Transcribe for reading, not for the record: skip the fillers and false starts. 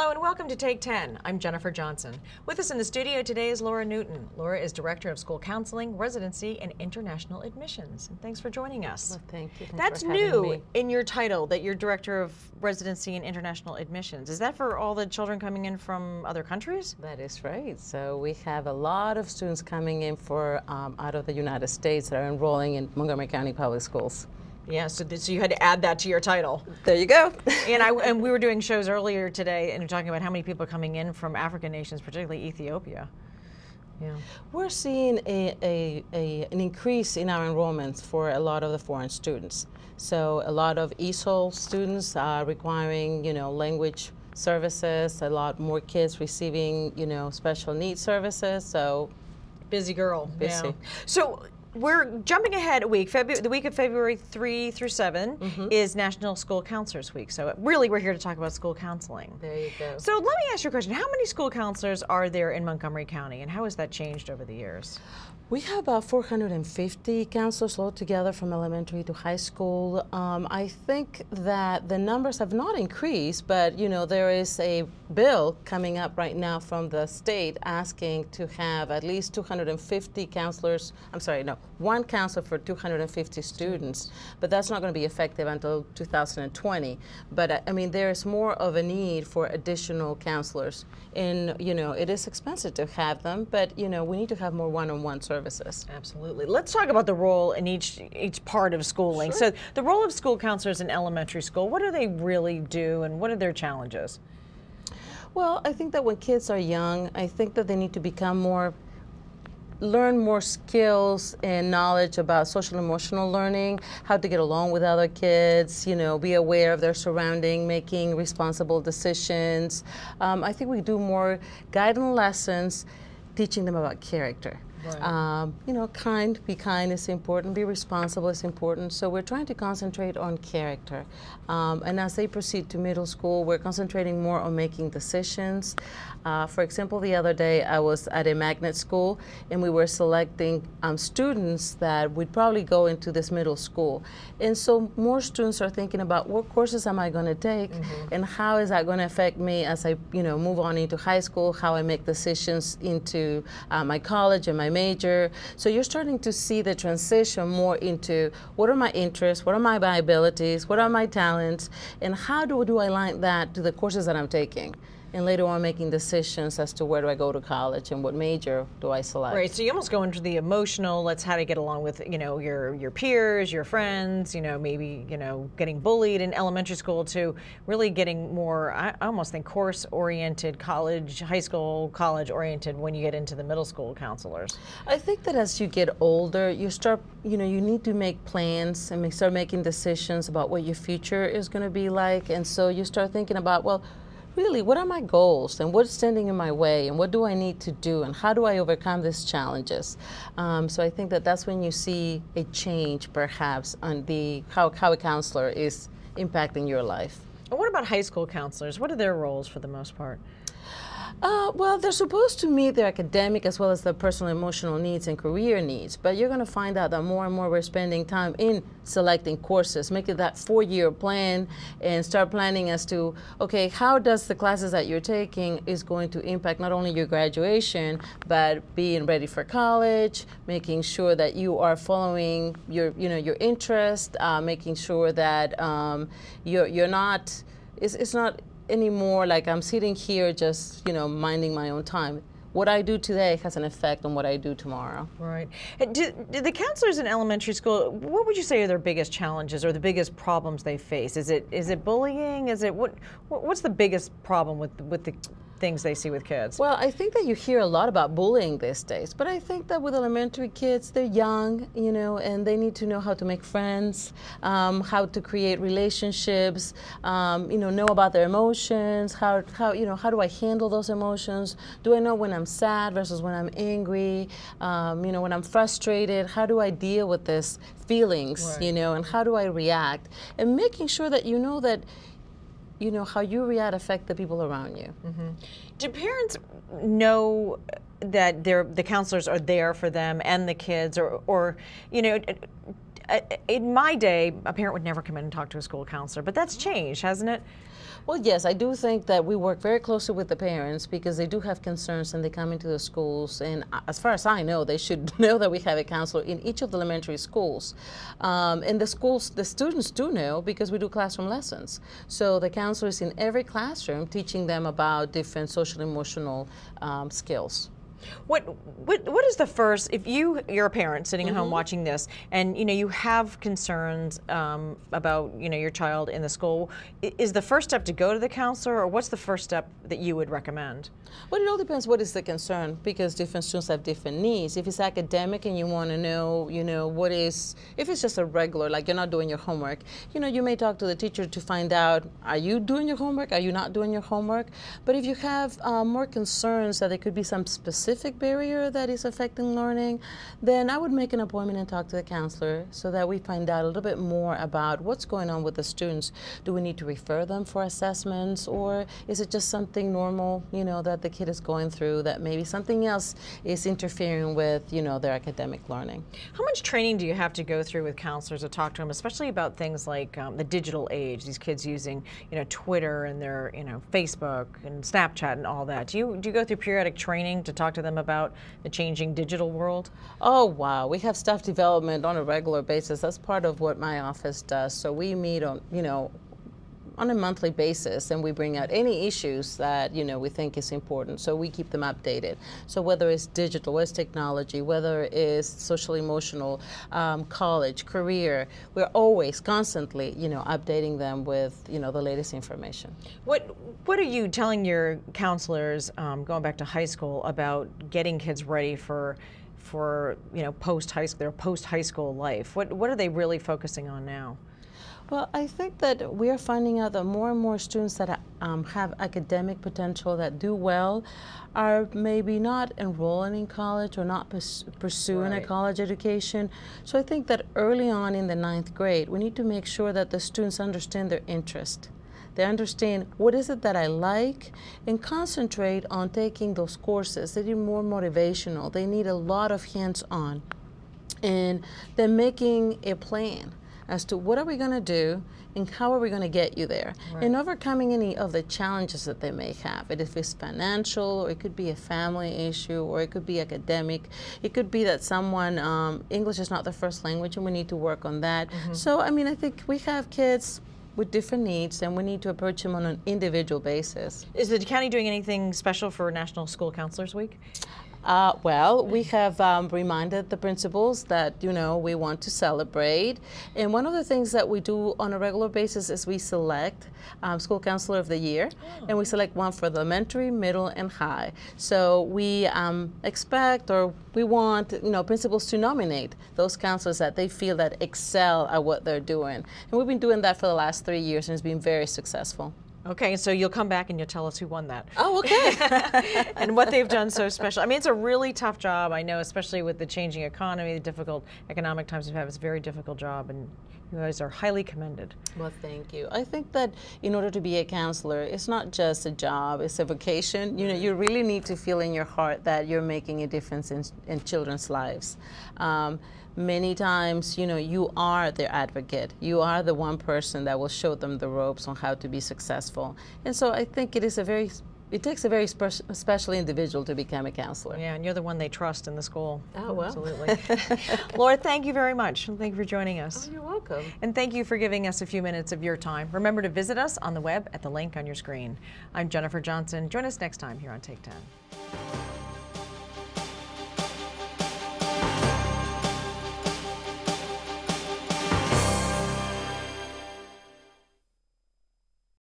Hello and welcome to Take 10. I'm Jennifer Johnson. With us in the studio today is Laura Newton. Laura is Director of School Counseling, Residency, and International Admissions. And thanks for joining us. Well, thank you. That's new in your title, that you're Director of Residency and International Admissions. Is that for all the children coming in from other countries? That is right. So we have a lot of students coming in for out of the United States that are enrolling in Montgomery County Public Schools. Yeah, so you had to add that to your title. There you go. and we were doing shows earlier today and talking about how many people are coming in from African nations, particularly Ethiopia. Yeah. We're seeing an increase in our enrollments for a lot of the foreign students. So a lot of ESOL students are requiring, language services, a lot more kids receiving, special needs services. So busy girl. Busy. Yeah. So we're jumping ahead a week. The week of February 3 through 7 is National School Counselors Week. So really we're here to talk about school counseling. There you go. So let me ask you a question. How many school counselors are there in Montgomery County, and how has that changed over the years? We have about 450 counselors altogether from elementary to high school. I think that the numbers have not increased, but there is a bill coming up right now from the state asking to have at least 250 counselors. I'm sorry, no, one counselor for 250 students, but that's not going to be effective until 2020. But I mean, there is more of a need for additional counselors, and it is expensive to have them, but we need to have more one-on-one services. Absolutely. Let's talk about the role in each part of schooling. Sure. So the role of school counselors in elementary school, what do they really do and what are their challenges? Well, I think that when kids are young, I think that they need to learn more skills and knowledge about social emotional learning, how to get along with other kids, be aware of their surrounding, making responsible decisions. I think we do more guidance lessons, teaching them about character. Right. Be kind is important, be responsible is important. So we're trying to concentrate on character. And as they proceed to middle school, we're concentrating more on making decisions. For example, the other day I was at a magnet school and we were selecting students that would probably go into this middle school. And so more students are thinking about what courses am I going to take and how is that going to affect me as I move on into high school, how I make decisions into my college and my major. So you're starting to see the transition more into what are my interests, what are my abilities, what are my talents, and how do I align that to the courses that I'm taking? And later on making decisions as to where do I go to college and what major do I select. Right, so you almost go into the emotional, how to get along with, your peers, your friends, maybe, getting bullied in elementary school, to really getting more, I almost think, course-oriented, high school, college-oriented when you get into the middle school counselors. I think that as you get older, you start, you need to make plans and start making decisions about what your future is going to be like. And so you start thinking about, well, really, what are my goals and what's standing in my way and what do I need to do and how do I overcome these challenges? So I think that that's when you see a change perhaps on how a counselor is impacting your life. And what about high school counselors? What are their roles for the most part? Well, they're supposed to meet their academic as well as their personal emotional needs and career needs, but you're going to find out that more and more we're spending time in selecting courses, making that 4-year plan and start planning as to, okay, how does the classes that you're taking is going to impact not only your graduation, but being ready for college, making sure that you are following your interest, making sure that you're not, it's not anymore like I'm sitting here just, minding my own time. What I do today has an effect on what I do tomorrow. Right. Do the counselors in elementary school, what would you say are their biggest challenges or the biggest problems they face? Is it bullying? Is it what's the biggest problem with the things they see with kids? Well, I think that you hear a lot about bullying these days, but I think that with elementary kids, they're young, and they need to know how to make friends, how to create relationships, know about their emotions, how do I handle those emotions? Do I know when I'm sad versus when I'm angry? When I'm frustrated, how do I deal with these feelings, right. And how do I react? And making sure that that how you react affect the people around you. Do parents know that the counselors are there for them and the kids, or in my day, a parent would never come in and talk to a school counselor, but that's changed, hasn't it? Well, yes, I do think that we work very closely with the parents because they do have concerns and they come into the schools. And as far as I know, they should know that we have a counselor in each of the elementary schools. And the students do know because we do classroom lessons. So the counselor is in every classroom teaching them about different social emotional skills. What is the first, if you're a parent sitting at home watching this and you have concerns about your child in the school, is the first step to go to the counselor, or what's the first step that you would recommend? Well, it all depends what is the concern, because different students have different needs. If it's academic and you want to know, if it's just a regular, like you're not doing your homework, you may talk to the teacher to find out, are you doing your homework? Are you not doing your homework? But if you have more concerns that there could be some specific barrier that is affecting learning, then I would make an appointment and talk to the counselor so that we find out a little bit more about what's going on with the students. Do we need to refer them for assessments, or is it just something normal, that the kid is going through, that maybe something else is interfering with, their academic learning? How much training do you have to go through with counselors to talk to them, especially about things like the digital age, these kids using, Twitter and their, Facebook and Snapchat and all that? Do you go through periodic training to talk to them about the changing digital world? Oh, wow. We have staff development on a regular basis. That's part of what my office does. So we meet on, on a monthly basis, and we bring out any issues that we think is important, so we keep them updated. So whether it's digital, whether it's technology, whether it's social emotional, college, career, we're always constantly updating them with the latest information. What are you telling your counselors going back to high school about getting kids ready for their post high school life? What are they really focusing on now? Well, I think that we are finding out that more and more students that have academic potential, that do well, are maybe not enrolling in college or not pursuing a college education. So I think that early on in the 9th grade, we need to make sure that the students understand their interest. They understand what is it that I like, and concentrate on taking those courses. They need more motivational. They need a lot of hands-on. And then making a plan as to what are we going to do and how are we going to get you there, and overcoming any of the challenges that they may have. If it's financial, or it could be a family issue, or it could be academic. It could be that someone, English is not their first language and we need to work on that. So, I mean, I think we have kids with different needs, and we need to approach them on an individual basis. Is the county doing anything special for National School Counselors Week? Well, we have reminded the principals that, we want to celebrate. And one of the things that we do on a regular basis is we select School Counselor of the Year. And we select one for the elementary, middle, and high. So we expect, or we want, principals to nominate those counselors that they feel that excel at what they're doing. And we've been doing that for the last 3 years, and it's been very successful. Okay, so you'll come back and you'll tell us who won that. Oh, okay. And what they've done so special. I mean, it's a really tough job, I know, especially with the changing economy, the difficult economic times we've had. It's a very difficult job, and you guys are highly commended. Well, thank you. I think that in order to be a counselor, it's not just a job, it's a vocation. You really need to feel in your heart that you're making a difference in children's lives. Many times, you are their advocate. You are the one person that will show them the ropes on how to be successful. And so I think it takes a very special individual to become a counselor. Yeah, and you're the one they trust in the school. Oh, well. Absolutely. Laura, thank you very much. Thank you for joining us. Oh, you're welcome. And thank you for giving us a few minutes of your time. Remember to visit us on the web at the link on your screen. I'm Jennifer Johnson. Join us next time here on Take 10.